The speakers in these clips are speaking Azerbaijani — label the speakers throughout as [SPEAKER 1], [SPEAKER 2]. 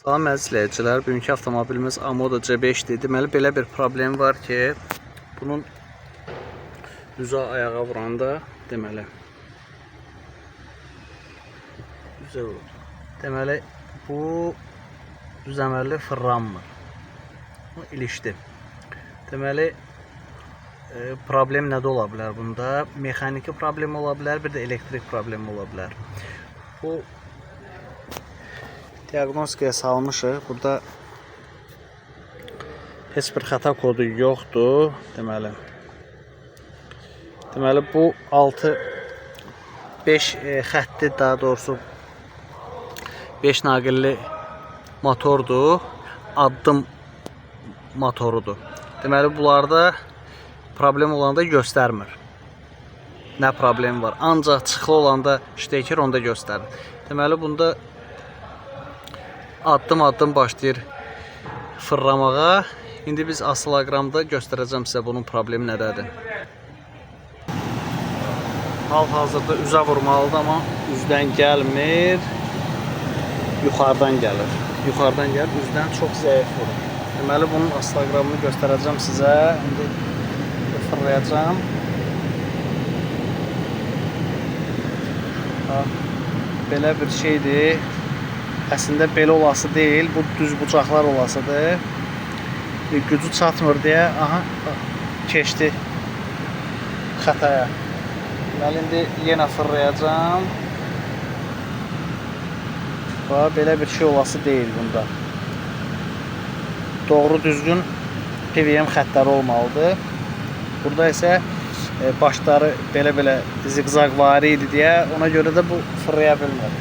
[SPEAKER 1] Salam əzizləyicilər, bugünkü avtomobilimiz Amoda C5-dir. Deməli, belə bir problem var ki, bunun üzə ayağa vuranda, deməli, bu düzəmərli fırlanmır. Bu ilişdi. Deməli, problem nədə ola bilər bunda? Mexaniki problem ola bilər, bir də elektrik problemi ola bilər. Bu diaqnostikaya salmışıq. Burada heç bir xəta kodu yoxdur. Deməli bu 5 xəttli, daha doğrusu 5 naqilli motordur. Addım motorudur. Deməli bunlarda problem olanda göstərmir. Nə problem var? Ancaq çıxılı olanda şteker onda göstərir. Deməli bunda addım başlayır fırlamağa. İndi biz oscillogramda göstərəcəm sizə bunun problemi nədədir. Hal-hazırda üzə vurmalıdır, amma üzdən gəlmir. Yuxarıdan gəlir. Üzdən çox zəif vurur. Deməli bunun oscillogramını göstərəcəm sizə. İndi fırlayacağım. Belə bir şeydir. Əslində belə olası deyil, bu düz bucaqlar olasıdır. Gücü çatmır deyə, keçdi xətaya. Deməli, indi yenə fırlayacağım. Belə bir şey olası deyil bunda. Doğru düzgün PVM xətləri olmalıdır. Burada isə başları belə ziqzaq vari idi deyə, ona görə də bu fırlaya bilmir.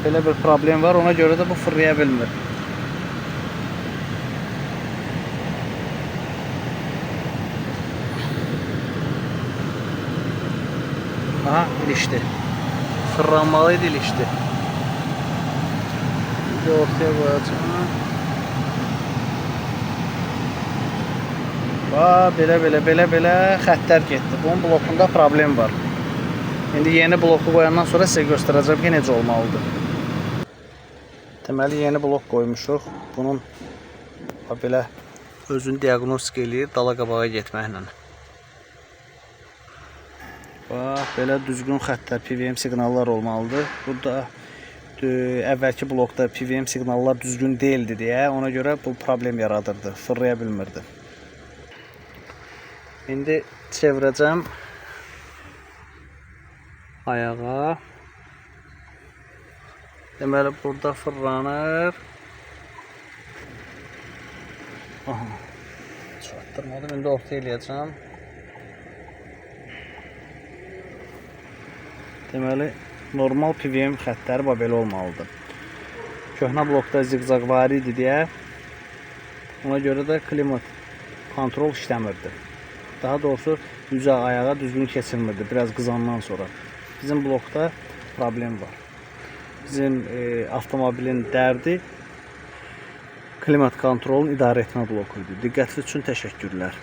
[SPEAKER 1] Belə bir problem var, ona görə də bu fırlaya bilmir. İlişdi. Fırlanmalıydı, ilişdi. Bir ortaya koyacağım. Belə xəttlər getdi. Bunun blokunda problem var. İndi yeni bloku qoyandan sonra sizə göstərəcəm ki, necə olmalıdır. Deməli, yeni blok qoymuşuq. Bunun belə özünü diaqnostik eləyir dala qabağa getməklə. Belə düzgün xəttlər, PVM siqnallar olmalıdır. Burada əvvəlki blokda PVM siqnallar düzgün deyildi deyə, ona görə bu problem yaradırdı, fırlaya bilmirdi. İndi çevirəcəm ayağa. Deməli, burada fırlanır. Çatdırmadım, indi ortaya eləyəcəm. Deməli, normal PVM xəttləri belə olmalıdır. Köhnə blokda ziqzaq vari idi deyə, ona görə də klimat kontrol işləmirdi. Daha doğrusu üzə ayağa düzgün keçirmirdi, biraz qızandan sonra. Bizim blokda problem var. Bizim avtomobilin dərdi klimat kontrolunu idarə etmə bloku idi. Diqqətiniz üçün təşəkkürlər.